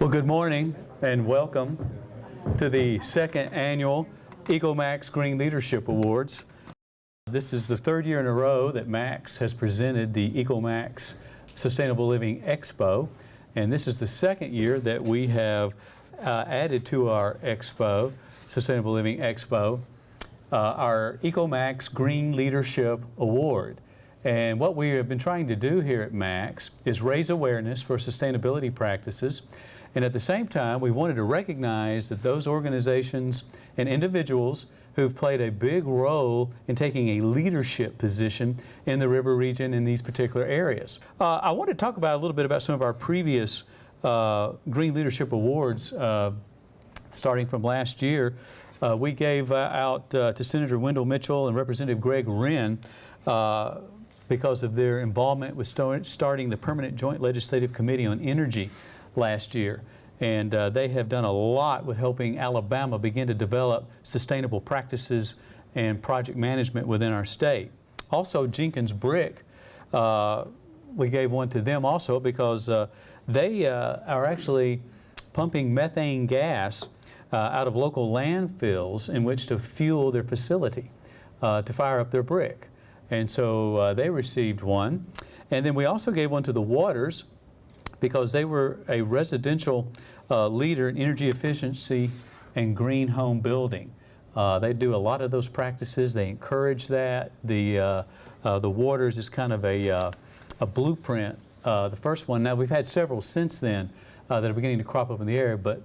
Well, good morning and welcome to the second annual EcoMax Green Leadership Awards. This is the third year in a row that Max has presented the EcoMax Sustainable Living Expo, and this is the second year that we have added to our expo, Sustainable Living Expo, our EcoMax Green Leadership Award. And what we have been trying to do here at Max is raise awareness for sustainability practices, and at the same time we wanted to recognize that those organizations and individuals who've played a big role in taking a leadership position in the river region in these particular areas. I want to talk about a little bit about some of our previous Green Leadership Awards starting from last year. We gave out to Senator Wendell Mitchell and Representative Greg Wren because of their involvement with starting the Permanent Joint Legislative Committee on Energy last year. And they have done a lot with helping Alabama begin to develop sustainable practices and project management within our state. Also, Jenkins Brick, we gave one to them also because they are actually pumping methane gas out of local landfills in which to fuel their facility to fire up their brick. And so they received one. And then we also gave one to the Waters because they were a residential leader in energy efficiency and green home building. They do a lot of those practices. They encourage that. The Waters is kind of a blueprint. The first one, now we've had several since then that are beginning to crop up in the area, but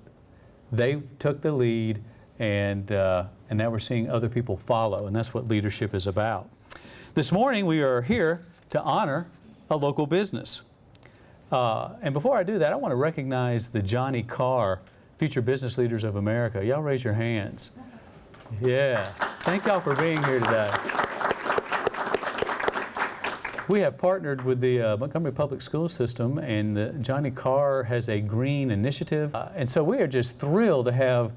they took the lead, and now we're seeing other people follow, and that's what leadership is about. This morning we are here to honor a local business. And before I do that, I want to recognize the Johnny Carr Future Business Leaders of America. Y'all raise your hands. Yeah. Thank y'all for being here today. We have partnered with the Montgomery Public School System, and the Johnny Carr has a green initiative. And so we are just thrilled to have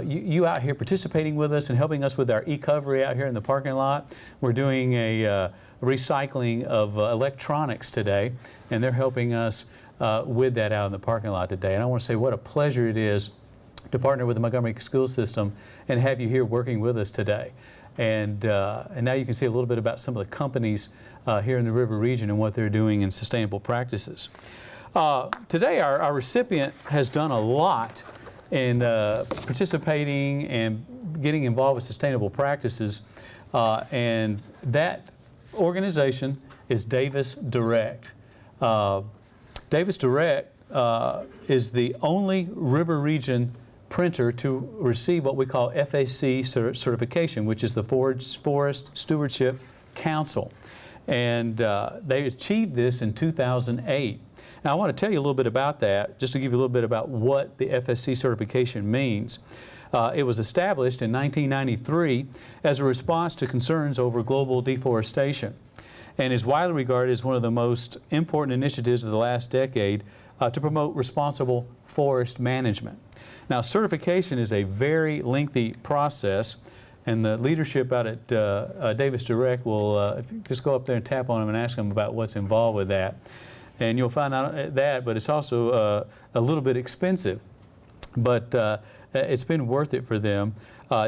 you out here participating with us and helping us with our e-covery out here in the parking lot. We're doing a recycling of electronics today, and they're helping us with that out in the parking lot today. And I want to say what a pleasure it is to partner with the Montgomery School System and have you here working with us today. And now you can see a little bit about some of the companies here in the river region and what they're doing in sustainable practices. Today our recipient has done a lot in participating and getting involved with sustainable practices, and that organization is Davis Direct. Davis Direct is the only river region printer to receive what we call FSC certification, which is the Forest Stewardship Council. And they achieved this in 2008. Now I want to tell you a little bit about that, just to give you a little bit about what the FSC certification means. It was established in 1993 as a response to concerns over global deforestation, and is widely regarded as one of the most important initiatives of the last decade to promote responsible forest management. Now, certification is a very lengthy process, and the leadership out at Davis Direct will if you just go up there and tap on them and ask them about what's involved with that. And you'll find out that, but it's also a little bit expensive. But it's been worth it for them.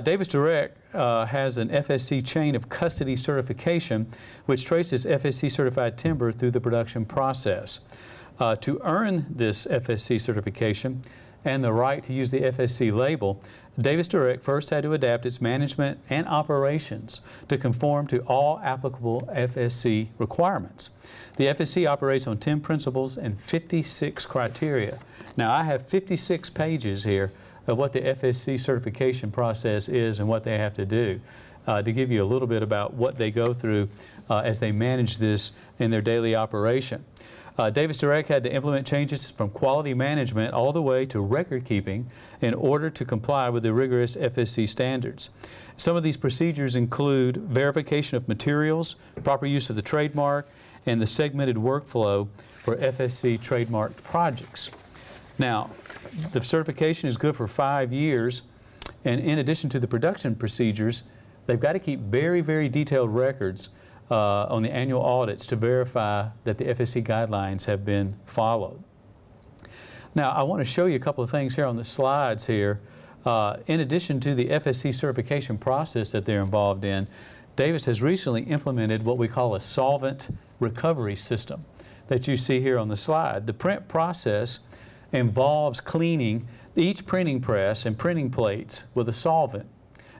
Davis Direct has an FSC chain of custody certification, which traces FSC certified timber through the production process. To earn this FSC certification and the right to use the FSC label, Davis Direct first had to adapt its management and operations to conform to all applicable FSC requirements. The FSC operates on 10 principles and 56 criteria. Now, I have 56 pages here of what the FSC certification process is and what they have to do to give you a little bit about what they go through as they manage this in their daily operation. Davis Direct had to implement changes from quality management all the way to record keeping in order to comply with the rigorous FSC standards. Some of these procedures include verification of materials, proper use of the trademark, and the segmented workflow for FSC trademarked projects. Now, the certification is good for 5 years, and in addition to the production procedures, they've got to keep very, very detailed records on the annual audits to verify that the FSC guidelines have been followed. Now, I want to show you a couple of things here on the slides here. In addition to the FSC certification process that they're involved in, Davis has recently implemented what we call a solvent recovery system that you see here on the slide. The print process involves cleaning each printing press and printing plates with a solvent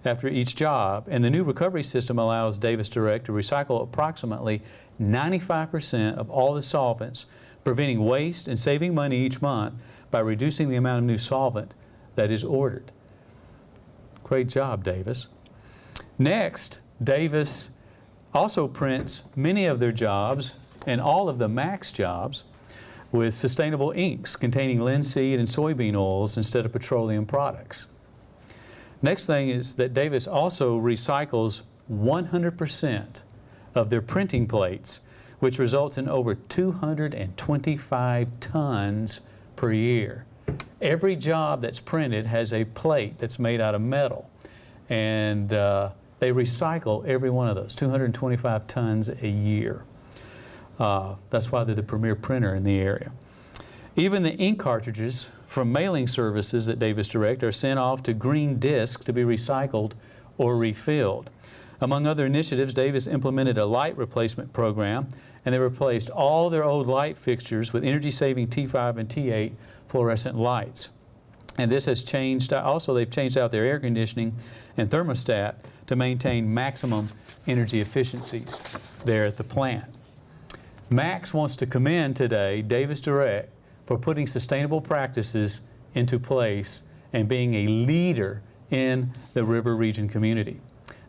after each job, and the new recovery system allows Davis Direct to recycle approximately 95% of all the solvents, preventing waste and saving money each month by reducing the amount of new solvent that is ordered. Great job, Davis. Next, Davis also prints many of their jobs and all of the Max jobs with sustainable inks containing linseed and soybean oils instead of petroleum products. Next thing is that Davis also recycles 100% of their printing plates, which results in over 225 tons per year. Every job that's printed has a plate that's made out of metal, and they recycle every one of those, 225 tons a year. That's why they're the premier printer in the area. Even the ink cartridges from mailing services at Davis Direct are sent off to Green Disc to be recycled or refilled. Among other initiatives, Davis implemented a light replacement program, and they replaced all their old light fixtures with energy-saving T5 and T8 fluorescent lights. And this has changed, also they've changed out their air conditioning and thermostat to maintain maximum energy efficiencies there at the plant. Max wants to commend today Davis Direct for putting sustainable practices into place and being a leader in the River Region community.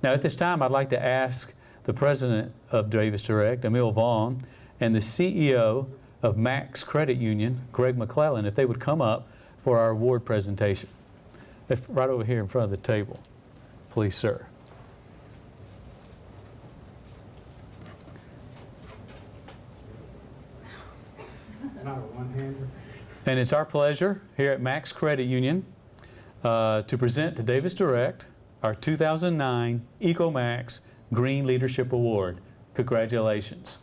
Now at this time I'd like to ask the president of Davis Direct, Emil Vaughn, and the CEO of Max Credit Union, Greg McClellan, if they would come up for our award presentation. Right over here in front of the table, please, sir. Not a one-hander. And it's our pleasure here at Max Credit Union to present to Davis Direct our 2009 EcoMax Green Leadership Award. Congratulations.